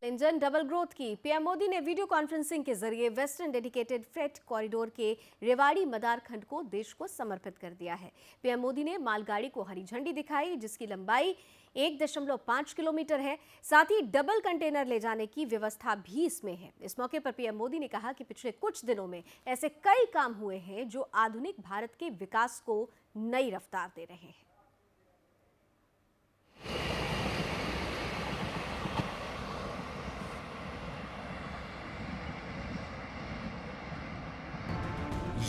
Engine double growth की PM Modi ने video conferencing के जरिए वेस्टर्न डेडिकेटेड फ्रेट कॉरिडोर के रेवाड़ी मदार खंड को देश को समर्पित कर दिया है। पीएम मोदी ने मालगाड़ी को हरी झंडी दिखाई, जिसकी लंबाई 1.5 किलोमीटर है। साथ ही डबल कंटेनर ले जाने की व्यवस्था भी इसमें है। इस मौके पर पीएम मोदी ने कहा कि पिछले कुछ दिनों में ऐसे कई काम हुए हैं जो आधुनिक भारत के विकास को नई रफ्तार दे रहे हैं।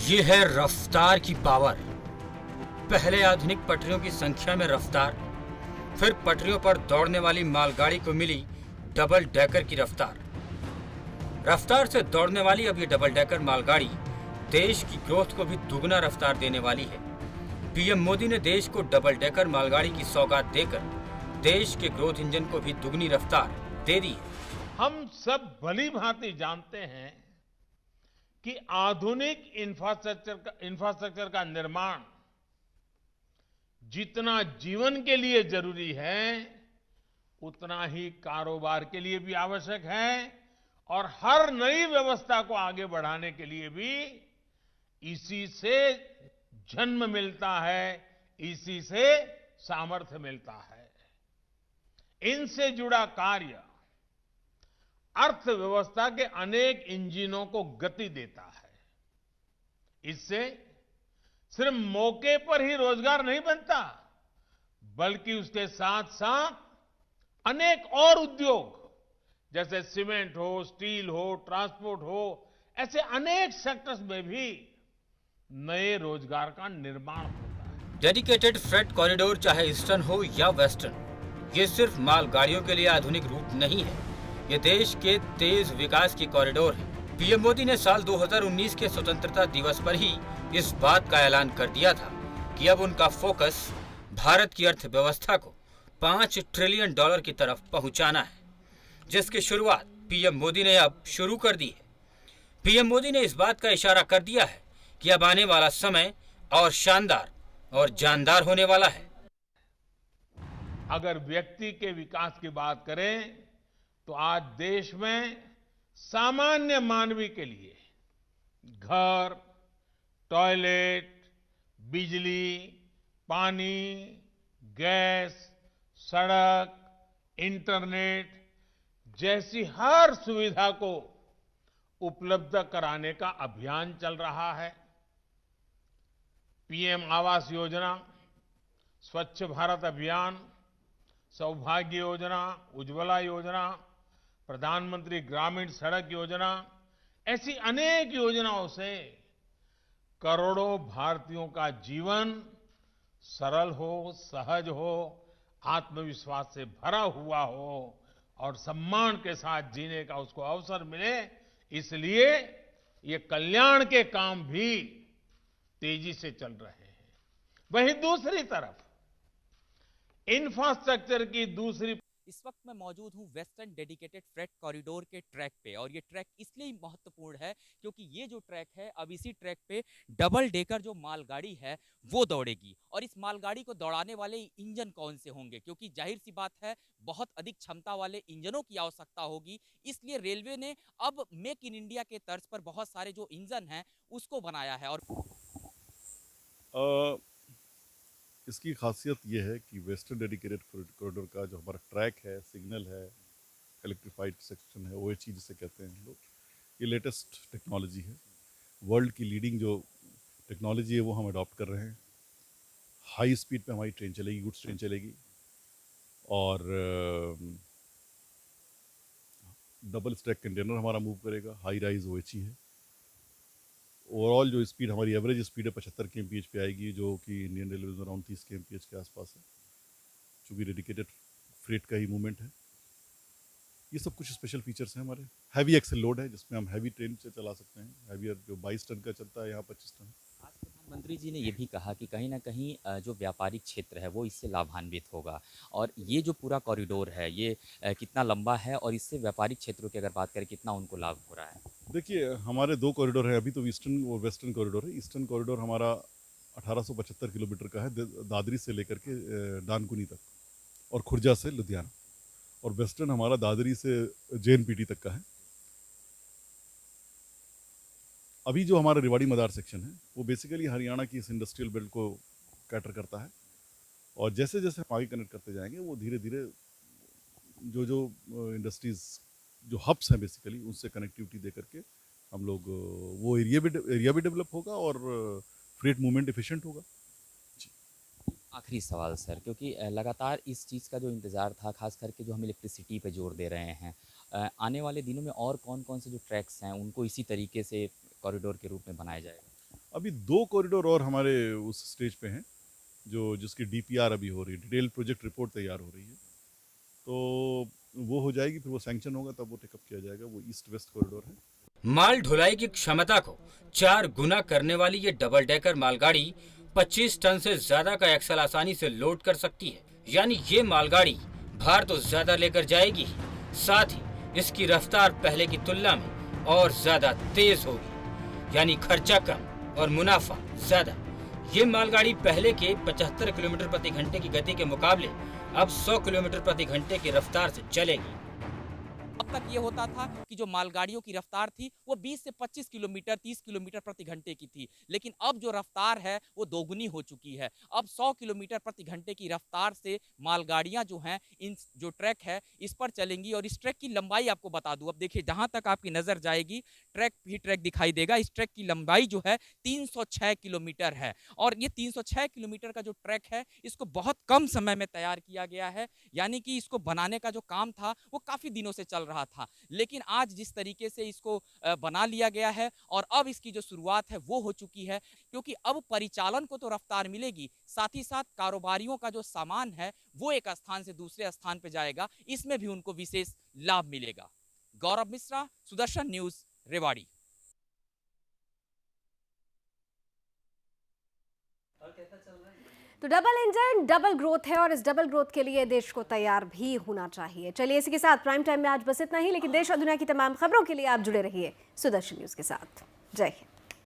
ये है रफ्तार की पावर। पहले आधुनिक पटरियों की संख्या में रफ्तार, फिर पटरियों पर दौड़ने वाली मालगाड़ी को मिली डबल डेकर की रफ्तार। रफ्तार से दौड़ने वाली अब ये डबल डेकर मालगाड़ी देश की ग्रोथ को भी दुगना रफ्तार देने वाली है। पीएम मोदी ने देश को डबल डेकर मालगाड़ी की सौगात देकर देश के ग्रोथ इंजन को भी दुगनी रफ्तार दे दी है। हम सब भली भांति जानते हैं कि आधुनिक इंफ्रास्ट्रक्चर का निर्माण जितना जीवन के लिए जरूरी है, उतना ही कारोबार के लिए भी आवश्यक है और हर नई व्यवस्था को आगे बढ़ाने के लिए भी इसी से जन्म मिलता है, इसी से सामर्थ्य मिलता है। इनसे जुड़ा कार्य अर्थव्यवस्था के अनेक इंजनों को गति देता है। इससे सिर्फ मौके पर ही रोजगार नहीं बनता, बल्कि उसके साथ साथ अनेक और उद्योग जैसे सीमेंट हो, स्टील हो, ट्रांसपोर्ट हो, ऐसे अनेक सेक्टर्स में भी नए रोजगार का निर्माण होता है। डेडिकेटेड फ्रेट कॉरिडोर चाहे ईस्टर्न हो या वेस्टर्न, ये सिर्फ मालगाड़ियों के लिए आधुनिक रूट नहीं है, ये देश के तेज विकास की कॉरिडोर है। पीएम मोदी ने साल 2019 के स्वतंत्रता दिवस पर ही इस बात का ऐलान कर दिया था कि अब उनका फोकस भारत की अर्थव्यवस्था को $5 ट्रिलियन की तरफ पहुंचाना है, जिसकी शुरुआत पीएम मोदी ने अब शुरू कर दी है। पीएम मोदी ने इस बात का इशारा कर दिया है कि अब आने वाला समय और शानदार और जानदार होने वाला है। अगर व्यक्ति के विकास की बात करें तो आज देश में सामान्य मानवी के लिए घर, टॉयलेट, बिजली, पानी, गैस, सड़क, इंटरनेट जैसी हर सुविधा को उपलब्ध कराने का अभियान चल रहा है। पीएम आवास योजना, स्वच्छ भारत अभियान, सौभाग्य योजना, उज्ज्वला योजना, प्रधानमंत्री ग्रामीण सड़क योजना, ऐसी अनेक योजनाओं से करोड़ों भारतीयों का जीवन सरल हो, सहज हो, आत्मविश्वास से भरा हुआ हो और सम्मान के साथ जीने का उसको अवसर मिले, इसलिए ये कल्याण के काम भी तेजी से चल रहे हैं। वहीं दूसरी तरफ इंफ्रास्ट्रक्चर की दूसरी इस वक्त मैं मौजूद हूं वेस्टर्न डेडिकेटेड फ्रेट कॉरिडोर के ट्रैक पे, और ये ट्रैक इसलिए महत्वपूर्ण है क्योंकि ये जो ट्रैक है, अब इसी ट्रैक पे डबल डेकर जो मालगाड़ी है वो दौड़ेगी। और इस मालगाड़ी को दौड़ाने वाले इंजन कौन से होंगे, क्योंकि जाहिर सी बात है बहुत अधिक क्षमता वाले इंजनों की आवश्यकता होगी। इसलिए रेलवे ने अब मेक इन इंडिया के तर्ज पर बहुत सारे जो इंजन हैं उसको बनाया है। और इसकी खासियत ये है कि वेस्टर्न डेडिकेटेड कॉरिडोर का जो हमारा ट्रैक है, सिग्नल है, इलेक्ट्रिफाइड सेक्शन है, OHE जिसे कहते हैं लोग, ये लेटेस्ट टेक्नोलॉजी है। वर्ल्ड की लीडिंग जो टेक्नोलॉजी है वो हम अडॉप्ट कर रहे हैं। हाई स्पीड पे हमारी ट्रेन चलेगी, गुड्स ट्रेन चलेगी, और डबल स्टैक कंटेनर हमारा मूव करेगा। हाई राइज OHE है। ओवरऑल जो स्पीड हमारी एवरेज स्पीड है 75 kmph पे आएगी, जो कि इंडियन रेलवे में अराउंड 30 kmph के आसपास है, चूँकि डेडिकेटेड फ्रेट का ही मूवमेंट है। ये सब कुछ स्पेशल फीचर्स हैं हमारे। हैवी एक्सेल लोड है जिसमें हम हैवी ट्रेन से चला सकते हैं। हैवियर जो 22 टन का चलता है, यहाँ 25 टन। आज प्रधानमंत्री जी ने ये भी कहा कि कहीं ना कहीं जो व्यापारिक क्षेत्र है वो इससे लाभान्वित होगा। और ये जो पूरा कॉरिडोर है ये कितना लंबा है और इससे व्यापारिक क्षेत्रों की अगर बात करें कितना उनको लाभ हो रहा है? देखिए, हमारे 2 कॉरिडोर हैं अभी तो, ईस्टर्न और वेस्टर्न कॉरिडोर है। ईस्टर्न कॉरिडोर हमारा 1875 किलोमीटर का है, दादरी से लेकर के डानकुनी तक, और खुर्जा से लुधियाना। और वेस्टर्न हमारा दादरी से JNPT तक का है। अभी जो हमारा रेवाड़ी मदार सेक्शन है वो बेसिकली हरियाणा की इस इंडस्ट्रियल बेल्ट को कैटर करता है, और जैसे जैसे हम आगे कनेक्ट करते जाएंगे वो धीरे धीरे जो जो इंडस्ट्रीज जो हब्स हैं बेसिकली उनसे कनेक्टिविटी दे करके हम लोग वो एरिया भी डेवलप होगा और फ्रेट मूवमेंट एफिशिएंट होगा। आखिरी सवाल सर, क्योंकि लगातार इस चीज़ का जो इंतज़ार था, खास करके जो हम इलेक्ट्रिसिटी पे जोर दे रहे हैं, आने वाले दिनों में और कौन कौन से जो ट्रैक्स हैं उनको इसी तरीके से कॉरिडोर के रूप में बनाया जाएगा? अभी 2 कॉरिडोर और हमारे उस स्टेज पे हैं जिसकी DPR अभी हो रही है, डिटेल प्रोजेक्ट रिपोर्ट तैयार हो रही है, तो वो हो जाएगी, फिर वो सैंक्शन होगा तब वो टेकअप किया जाएगा। वो ईस्ट वेस्ट कॉरिडोर है। माल ढुलाई की क्षमता को 4 गुना करने वाली ये डबल डेकर मालगाड़ी 25 टन से ज्यादा का एक्सल आसानी से लोड कर सकती है। यानी ये मालगाड़ी भार तो ज्यादा लेकर जाएगी, साथ ही इसकी रफ्तार पहले की तुलना में और ज्यादा तेज होगी, यानी खर्चा कम और मुनाफा ज्यादा। ये मालगाड़ी पहले के 75 किलोमीटर प्रति घंटे की गति के मुकाबले अब 100 किलोमीटर प्रति घंटे की रफ्तार से चलेगी। अब तक ये होता था कि जो मालगाड़ियों की रफ्तार थी वो 20 से 25 किलोमीटर 30 किलोमीटर प्रति घंटे की थी, लेकिन अब जो रफ्तार है वो दोगुनी हो चुकी है। अब 100 किलोमीटर प्रति घंटे की रफ्तार से मालगाड़ियां जो हैं इन जो ट्रैक है इस पर चलेंगी। और इस ट्रैक की लंबाई आपको बता दूं, अब देखिए जहां तक आपकी नजर जाएगी ट्रैक ही ट्रैक दिखाई देगा। इस ट्रैक की लंबाई जो है 306 किलोमीटर है, और ये 306 किलोमीटर का जो ट्रैक है इसको बहुत कम समय में तैयार किया गया है। यानी कि इसको बनाने का जो काम था वो काफी दिनों से चल रहा था, लेकिन आज जिस तरीके से इसको बना लिया गया है और अब इसकी जो शुरुआत है वो हो चुकी है, क्योंकि अब परिचालन को तो रफ्तार मिलेगी, साथ ही साथ कारोबारियों का जो सामान है वो एक स्थान से दूसरे स्थान पे जाएगा, इसमें भी उनको विशेष लाभ मिलेगा। गौरव मिश्रा, सुदर्शन न्यूज, रेवाड़ी। तो डबल इंजन डबल ग्रोथ है और इस डबल ग्रोथ के लिए देश को तैयार भी होना चाहिए। चलिए इसी के साथ प्राइम टाइम में आज बस इतना ही, लेकिन देश और दुनिया की तमाम खबरों के लिए आप जुड़े रहिए सुदर्शन न्यूज के साथ। जय हिंद।